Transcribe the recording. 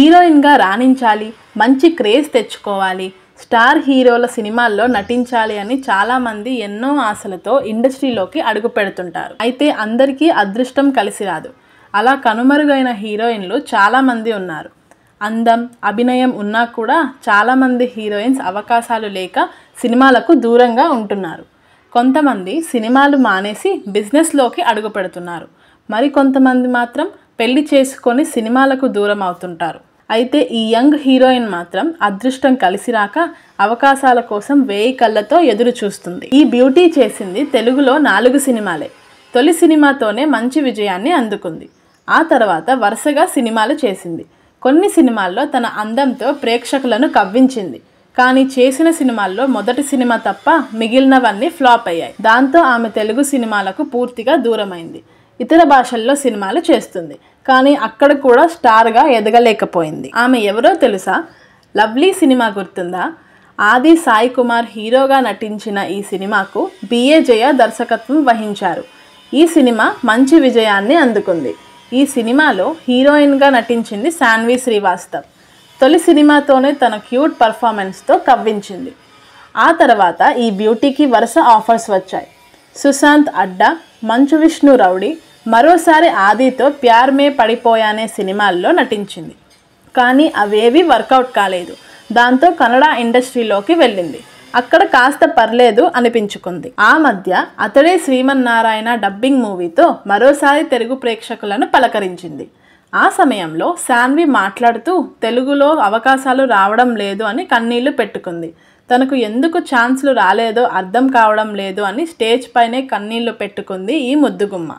హీరోయిన్గా రాణించాలి, మంచి క్రేజ్ తెచ్చుకోవాలి, స్టార్ హీరోల సినిమాల్లో నటించాలి అని చాలామంది ఎన్నో ఆశలతో ఇండస్ట్రీలోకి అడుగు పెడుతుంటారు. అయితే అందరికీ అదృష్టం కలిసి రాదు. అలా కనుమరుగైన హీరోయిన్లు చాలామంది ఉన్నారు. అందం, అభినయం ఉన్నా కూడా చాలామంది హీరోయిన్స్ అవకాశాలు లేక సినిమాలకు దూరంగా ఉంటున్నారు. కొంతమంది సినిమాలు మానేసి బిజినెస్లోకి అడుగు పెడుతున్నారు. మరికొంతమంది మాత్రం పెళ్లి చేసుకొని సినిమాలకు దూరం అవుతుంటారు. అయితే ఈ యంగ్ హీరోయిన్ మాత్రం అదృష్టం కలిసి రాక అవకాశాల కోసం వేయి కళ్ళతో ఎదురు చూస్తుంది. ఈ బ్యూటీ చేసింది తెలుగులో 4 సినిమాలే. తొలి సినిమాతోనే మంచి విజయాన్ని అందుకుంది. ఆ తర్వాత వరుసగా సినిమాలు చేసింది. కొన్ని సినిమాల్లో తన అందంతో ప్రేక్షకులను కవ్వించింది. కానీ చేసిన సినిమాల్లో మొదటి సినిమా తప్ప మిగిలినవన్నీ ఫ్లాప్ అయ్యాయి. దాంతో ఆమె తెలుగు సినిమాలకు పూర్తిగా దూరమైంది. ఇతర భాషల్లో సినిమాలు చేస్తుంది, కానీ అక్కడ కూడా స్టార్గా ఎదగలేకపోయింది. ఆమె ఎవరో తెలుసా? లవ్లీ సినిమా గుర్తుందా? ఆది సాయి కుమార్ హీరోగా నటించిన ఈ సినిమాకు బిఏ జయ దర్శకత్వం వహించారు. ఈ సినిమా మంచి విజయాన్ని అందుకుంది. ఈ సినిమాలో హీరోయిన్గా నటించింది శాన్వి శ్రీవాస్తవ్. తొలి సినిమాతోనే తన క్యూట్ పర్ఫార్మెన్స్తో కవ్వించింది. ఆ తర్వాత ఈ బ్యూటీకి వరుస ఆఫర్స్ వచ్చాయి. సుశాంత్ అడ్డా, మంచు విష్ణు రౌడీ, మరోసారి ఆదితో ప్యార్ మే పడిపోయానే సినిమాల్లో నటించింది. కానీ అవేవి వర్కౌట్ కాలేదు. దాంతో కన్నడ ఇండస్ట్రీలోకి వెళ్ళింది. అక్కడ కాస్త పర్లేదు అనిపించుకుంది. ఆ మధ్య అతడే శ్రీమన్నారాయణ డబ్బింగ్ మూవీతో మరోసారి తెలుగు ప్రేక్షకులను పలకరించింది. ఆ సమయంలో శాన్వి మాట్లాడుతూ తెలుగులో అవకాశాలు రావడం లేదు అని కన్నీళ్లు పెట్టుకుంది. తనకు ఎందుకు ఛాన్స్లు రాలేదో అర్థం కావడం లేదు అని స్టేజ్ పైనే కన్నీళ్లు పెట్టుకుంది ఈ ముద్దుగుమ్మ.